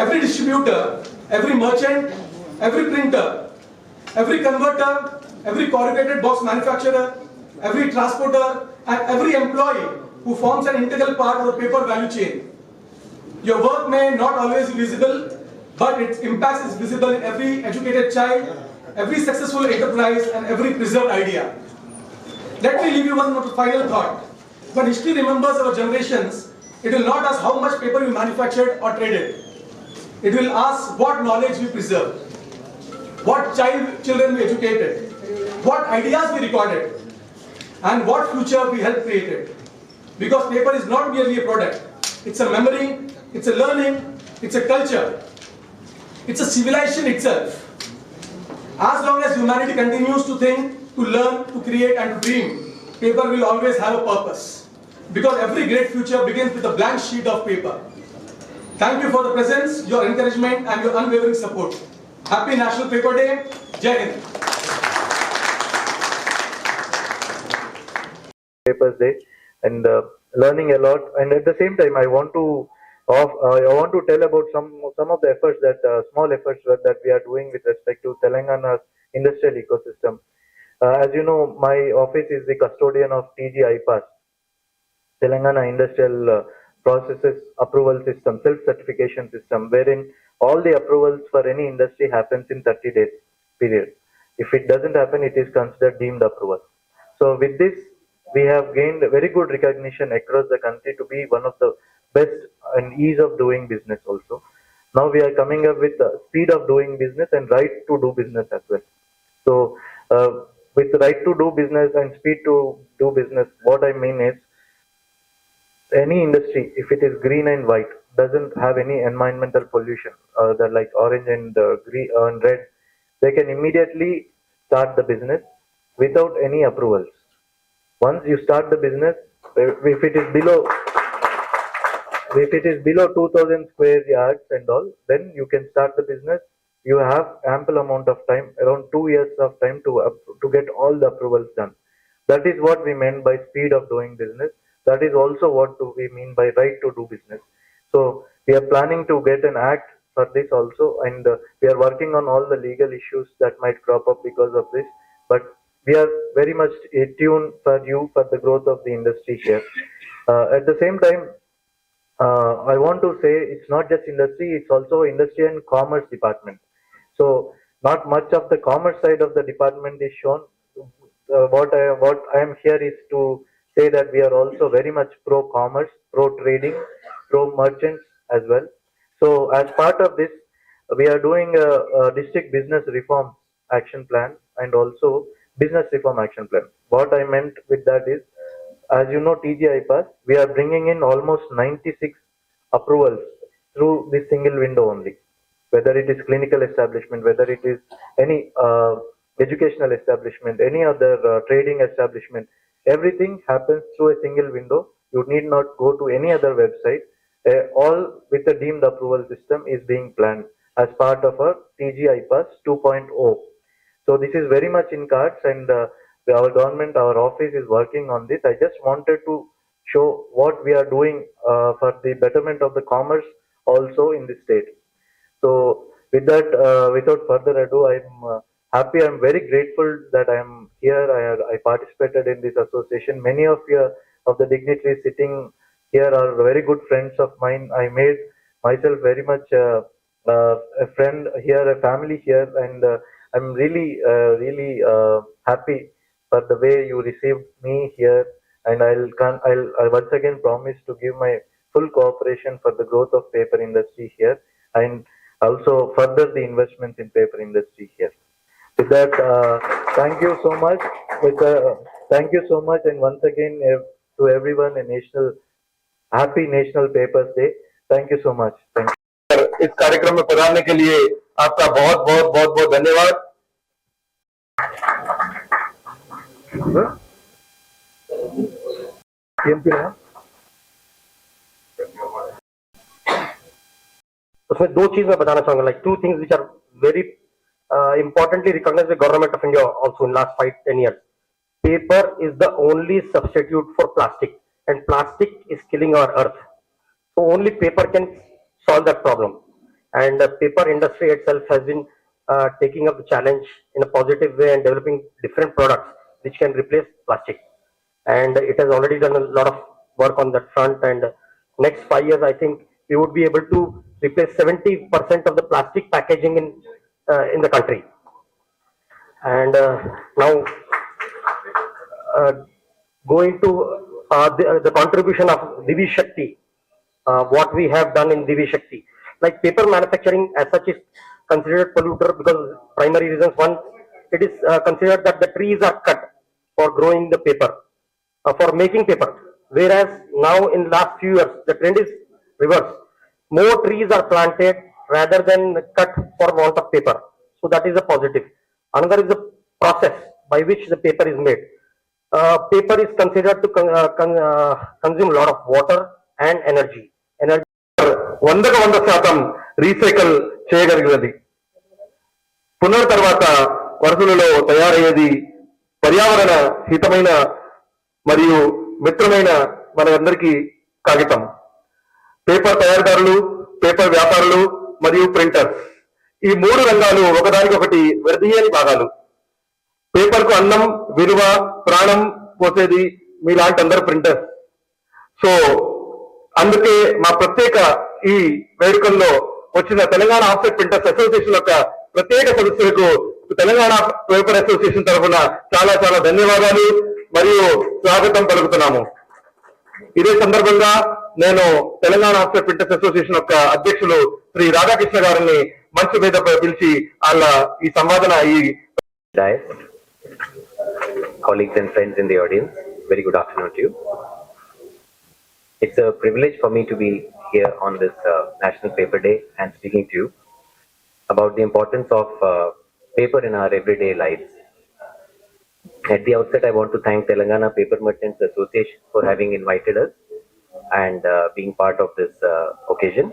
Every distributor, every merchant, every printer, every converter, every corrugated box manufacturer, every transporter, and every employee who forms an integral part of the paper value chain. Your work may not always be visible, but its impact is visible in every educated child, every successful enterprise, and every preserved idea. Let me leave you one final thought. When history remembers our generations, it will not ask how much paper we manufactured or traded. It will ask what knowledge we preserved, what children we educated, what ideas we recorded, and what future we helped created. Because paper is not merely a product. It's a memory, it's a learning, it's a culture, it's a civilization itself. As long as humanity continues to think, to learn, to create, and to dream, paper will always have a purpose. Because every great future begins with a blank sheet of paper. Thank you for the presence, your encouragement, and your unwavering support. Happy National Paper Day. Jai Hind. Papers Day, and learning a lot. And at the same time, I want to tell about some of the efforts that small efforts that we are doing with respect to Telangana's industrial ecosystem. As you know, my office is the custodian of TG-IPAS, Telangana Industrial Processes Approval System, self-certification system, wherein all the approvals for any industry happens in 30 days period. If it doesn't happen, it is considered deemed approval. So with this, we have gained very good recognition across the country to be one of the best and ease of doing business also. Now we are coming up with the speed of doing business and right to do business as well. So with the right to do business and speed to do business, what I mean is, any industry, if it is green and white, doesn't have any environmental pollution, like orange and green and red, they can immediately start the business without any approvals. Once you start the business, if it is below 2000 square yards and all, then you can start the business. You have ample amount of time, around 2 years of time to get all the approvals done. That is what we meant by speed of doing business. That is also what we mean by right to do business. So we are planning to get an act for this also, and we are working on all the legal issues that might crop up because of this. But we are very much tuned for you for the growth of the industry here. At the same time, I want to say it's not just industry, it's also industry and commerce department. So not much of the commerce side of the department is shown. What I am here is to say that we are also very much pro commerce, pro trading, pro merchants as well. So as part of this, we are doing a district business reform action plan and also business reform action plan. What I meant with that is, as you know, TG-IPAS, we are bringing in almost 96 approvals through this single window only. Whether it is clinical establishment, whether it is any educational establishment, any other trading establishment, everything happens through a single window. You need not go to any other website. All with a deemed approval system is being planned as part of our TG-IPAS 2.0. So this is very much in cards, and our government, our office is working on this. I just wanted to show what we are doing for the betterment of the commerce also in the state. So with that, without further ado, I'm happy. I'm very grateful that I'm here. I participated in this association. Many of the dignitaries sitting here are very good friends of mine. I made myself very much a friend here, a family here, and I'm really happy for the way you received me here. And I'll once again promise to give my full cooperation for the growth of paper industry here, and also further the investments in paper industry here. With that, thank you so much. Thank you so much, and once again to everyone, happy National Papers Day. Thank you so much. Thank you. इस कार्यक्रम में पधारने के लिए आपका बहुत बहुत बहुत बहुत धन्यवाद। उसमें दो चीज मैं बताना चाहूंगा, like two things which are very importantly recognized by Government of India also in last 5-10 years. Paper is the only substitute for plastic, and plastic is killing our earth. So only paper can solve that problem. and the paper industry itself has been taking up the challenge in a positive way and developing different products which can replace plastic. And it has already done a lot of work on that front. And next 5 years, I think we would be able to replace 70% of the plastic packaging in the country. And now uh, going to the contribution of G.S.T, what we have done in G.S.T. Like paper manufacturing as such is considered polluter because primary reasons. One, it is considered that the trees are cut for growing the paper, for making paper. Whereas now in last few years, the trend is reverse. More trees are planted rather than cut for want of paper. So that is a positive. Another is the process by which the paper is made. Paper is considered to consume a lot of water and energy. Energy 100% recycle చేయగలిగినది. పునర్ తర్వాత వరుసలలో తయారయ్యేది పర్యావరణ హితమైన మరియు మిత్రమైన మనందరికీ కాగితం. Paper తయారీదారులు, paper వ్యాపారులు మరియు ప్రింటర్స్, ఈ మూడు రంగాలు ఒకదానికొకటి విడదీయని భాగాలు. పేపర్ కు అన్నం, విలువ, ప్రాణం పోసేది మీలాంటి అందరు ప్రింటర్స్. సో అందుకే మా ప్రత్యేక ఈ వేడుకల్లో వచ్చిన తెలంగాణ ఆఫ్సెట్ ప్రింటర్స్ అసోసియేషన్ యొక్క ప్రత్యేక సదస్సులకు తెలంగాణ పేపర్ అసోసియేషన్ తరఫున చాలా చాలా ధన్యవాదాలు మరియు స్వాగతం పలుకుతున్నాము. ఇదే సందర్భంగా నేను తెలంగాణ ఆఫ్సెట్ ప్రింటర్స్ అసోసియేషన్ యొక్క అధ్యక్షులు శ్రీ రాధాకృష్ణ గారిని మంచి మీద పిలిచి వాళ్ళ ఈ సంవాదన colleagues and friends in the audience, very good afternoon to you. It's a privilege for me to be here on this National Paper Day and speaking to you about the importance of paper in our everyday lives. At the outset, I want to thank Telangana Paper Merchants Association for having invited us and being part of this occasion.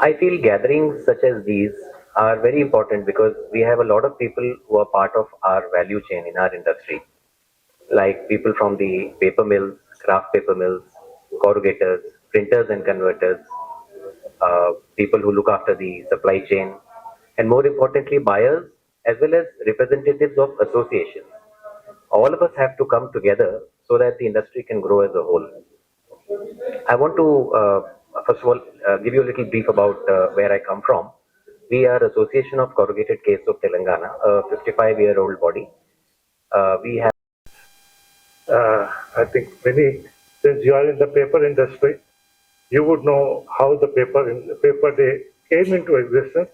I feel gatherings such as these are very important because we have a lot of people who are part of our value chain in our industry, like people from the paper mills, craft paper mills, corrugators, printers and converters, people who look after the supply chain, and more importantly, buyers as well as representatives of associations. All of us have to come together so that the industry can grow as a whole. I want to, first of all, give you a little brief about where I come from. We are Association of Corrugated Case of Telangana, a 55-year-old body. We have. I think many, since you are in the paper industry, you would know how the paper day came into existence.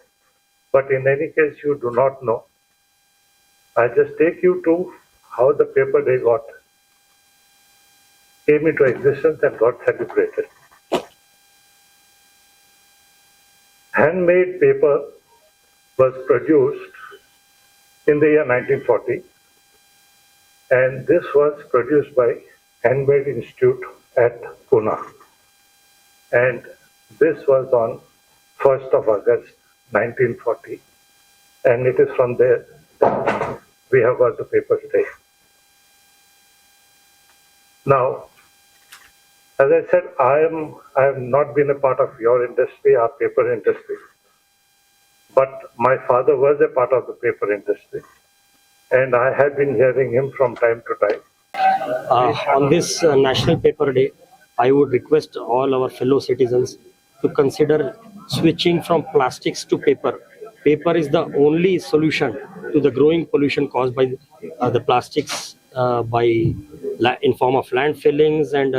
But in any case, you do not know. I just take you to how the paper day came into existence and got celebrated. Handmade paper was produced in the year 1940, and this was produced by Handmade Institute at Pune. And this was on 1st of August 1940, and it is from there that we have got the paper day. Now, as I said, I have not been a part of your industry, our paper industry, but my father was a part of the paper industry, and I have been hearing him from time to time. On this National Paper Day, I would request all our fellow citizens to consider switching from plastics to paper. Paper is the only solution to the growing pollution caused by the plastics in form of landfillings and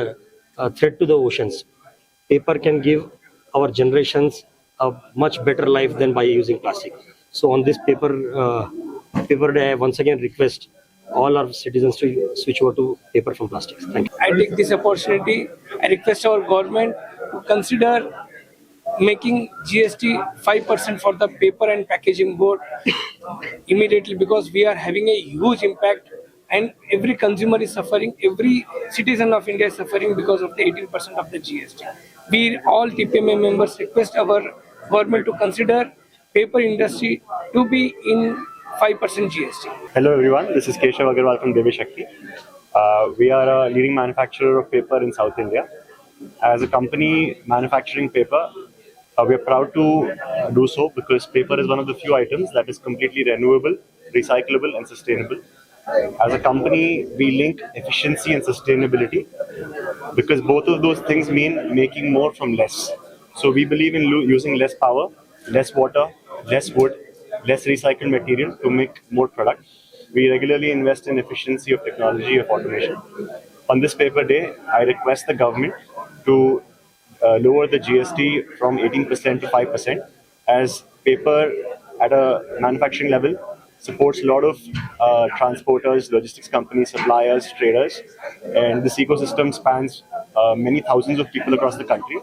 threat to the oceans. Paper can give our generations a much better life than by using plastic. So on this paper day, I once again request all our citizens to switch over to paper from plastics. Thank you. I take this opportunity. I request our government to consider making GST 5% for the paper and packaging board immediately, because we are having a huge impact and every consumer is suffering, every citizen of India is suffering because of the 18% of the GST. We all TPMA members request our government to consider paper industry to be in 5% GST. Hello everyone, this is Keshav Agarwal from G.S.T. We are a leading manufacturer of paper in South India. As a company manufacturing paper, We are proud to do so because paper is one of the few items that is completely renewable, recyclable, and sustainable. As a company, we link efficiency and sustainability because both of those things mean making more from less. So we believe in using less power, less water, less wood, less recycled material to make more product. We regularly invest in efficiency of technology of automation. On this paper day, I request the government to lower the GST from 18% to 5%, as paper at a manufacturing level supports a lot of transporters, logistics companies, suppliers, traders, and this ecosystem spans many thousands of people across the country.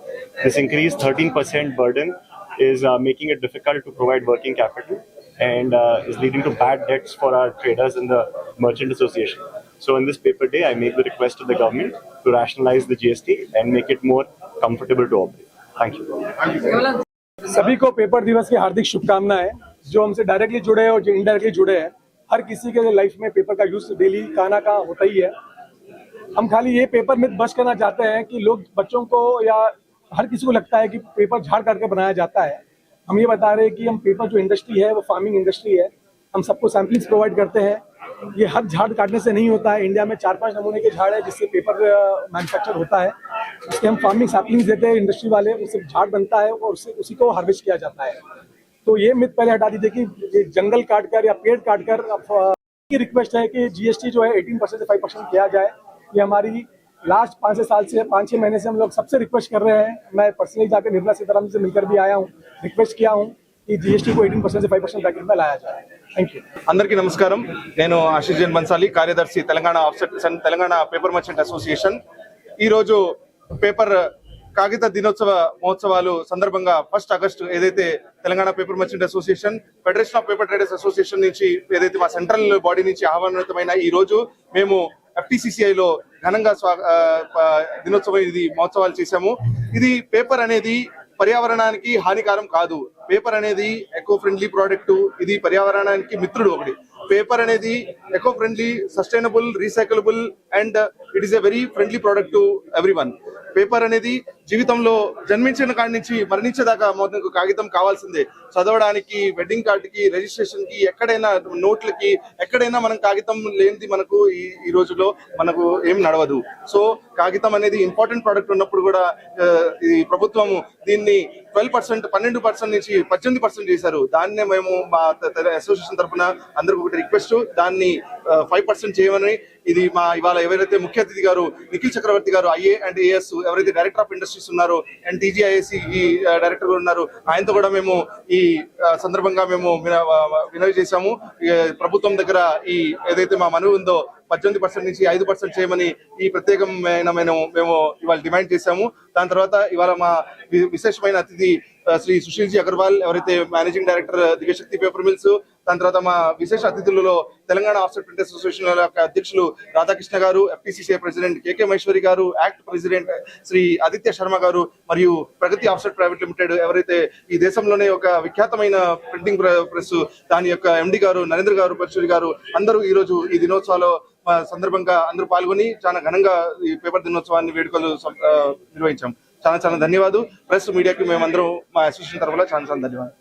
This increased 13% burden is making it difficult to provide working capital and is leading to bad debts for our traders in the merchant association. So in this paper day, I make the request to the government to rationalize the GST and make it more comfortable to operate. Thank you. सभी को paper दिवस की हार्दिक शुभकामनाएं। जो हमसे directly जुड़े हैं और जो इनडायरेक्टली जुड़े हैं, हर किसी के लाइफ में पेपर का यूज डेली कहाँ ना कहाँ होता ही है। हम खाली ये पेपर मिथ बस्ट करना चाहते हैं कि लोग बच्चों को या हर किसी को लगता है कि पेपर झाड़ करके बनाया जाता है। हम ये बता रहे हैं कि हम पेपर जो इंडस्ट्री है वो फार्मिंग इंडस्ट्री है। हम सबको सैम्पलिंग्स प्रोवाइड करते हैं। ये हर झाड़ काटने से नहीं होता है। इंडिया में 4-5 नमूने के झाड़ है जिससे पेपर मैन्युफैक्चर होता है। उसके हम फार्मिंग सैम्पलिंग्स देते हैं इंडस्ट्री वाले, उससे झाड़ बनता है और उससे उसी को हार्वेस्ट किया जाता है। तो ये मिथ पहले हटा दीजिए कि ये जंगल काटकर या पेड़ काटकर। की रिक्वेस्ट है कि जीएसटी जो है 18% से 5% किया जाए। ये हमारी लास्ट 5-6 महीने से हम लोग सबसे रिक्वेस्ट कर रहे हैं। मैं पर्सनली जाकर निर्मला सीतारामन से मिलकर भी आया हूँ, रिक्वेस्ट किया हूँ कि जीएसटी को 18% से 5% ब्रैकेट में लाया जाए। Thank you. అందరికీ నమస్కారం। నేను ఆశీష్ జైన్ బన్సాలి, కార్యదర్శి Telangana offset Telangana paper merchant association. ఈరోజు పేపర్ కాగిత దినోత్సవ మహోత్సవాలు సందర్భంగా 1 ఆగస్టు ఏదైతే Telangana paper merchant association, federation of paper traders association నుంచి ఏదైతే మా సెంట్రల్ బాడీ నుంచి ఆహ్వానితమైన ఈ రోజు మేము FTCCIలో ఘనంగా దినోత్సవం ఇది మహోత్సవాలు చేశాము। ఇది పేపర్ అనేది పర్యావరణానికి హానికారం కాదు। పేపర్ అనేది ఎకో ఫ్రెండ్లీ ప్రోడక్ట్, ఇది పర్యావరణానికి మిత్రుడు ఒకటి। పేపర్ అనేది eco friendly, sustainable, recyclable and it is a very friendly product to everyone. Paper అనేది జీవితంలో జన్మించిన కాడి నుంచి మరణించేదాకా మనకు కాగితం కావాల్సిందే। చదవడానికి, వెడ్డింగ్ కార్డుకి, రిజిస్ట్రేషన్ కి, ఎక్కడైనా నోట్లకి, ఎక్కడైనా మనం కాగితం లేనిది మనకు ఈ రోజులో మనకు ఏం నడవదు। సో కాగితం అనేది ఇంపార్టెంట్ ప్రోడక్ట్ ఉన్నప్పుడు కూడా ఈ ప్రభుత్వం దీన్ని 12% నుంచి 18% చేశారు। దాన్నే మేము మా అసోసియేషన్ తరఫున అందరికి ఒకటి రిక్వెస్ట్, దాన్ని 5% చేయమని। ఇది మా ఇవాళ ఎవరైతే ముఖ్య అతిథి గారు నిఖిల్ చక్రవర్తి గారు IA అండ్ AS ఎవరైతే డైరెక్టర్ ఆఫ్ ఇండస్ట్రీస్ ఉన్నారో అండ్ TGIAC ఈ డైరెక్టర్ ఉన్నారు, ఆయనతో కూడా మేము ఈ సందర్భంగా మేము వినవి చేశాము। ప్రభుత్వం దగ్గర ఈ ఏదైతే మా మనవి ఉందో 18% నుంచి 5% చేయమని ఈ ప్రత్యేకమైన మేము ఇవాళ డిమాండ్ చేశాము। దాని తర్వాత ఇవాళ మా విశేషమైన అతిథి శ్రీ సుశీల్ జీ అగర్వాల్ ఎవరైతే మేనేజింగ్ డైరెక్టర్ దివ్యశక్తి పేపర్ మిల్స్, దాని తర్వాత మా విశేష అతిథులలో తెలంగాణ ఆఫ్సెట్ ప్రింటర్స్ అసోసియేషన్ యొక్క అధ్యక్షులు రాధాకృష్ణ గారు, FTCCI ప్రెసిడెంట్ KK మహేశ్వరి గారు, యాక్ట్ ప్రెసిడెంట్ శ్రీ ఆదిత్య శర్మ గారు, మరియు ప్రగతి ఆఫ్సెట్ ప్రైవేట్ లిమిటెడ్ ఎవరైతే ఈ దేశంలోనే ఒక విఖ్యాతమైన ప్రింటింగ్ ప్రెస్ దాని యొక్క MD గారు నరేంద్ర గారు, పరశురి గారు, అందరూ ఈ రోజు ఈ దినోత్సవాలు సందర్భంగా అందరూ పాల్గొని చాలా ఘనంగా ఈ పేపర్ దినోత్సవాన్ని వేడుకలు నిర్వహించాం। చాలా ధన్యవాదాలు। ప్రెస్ మీడియాకి మేమందరం మా అసోసియేషన్ తరఫున చాలా ధన్యవాదాలు।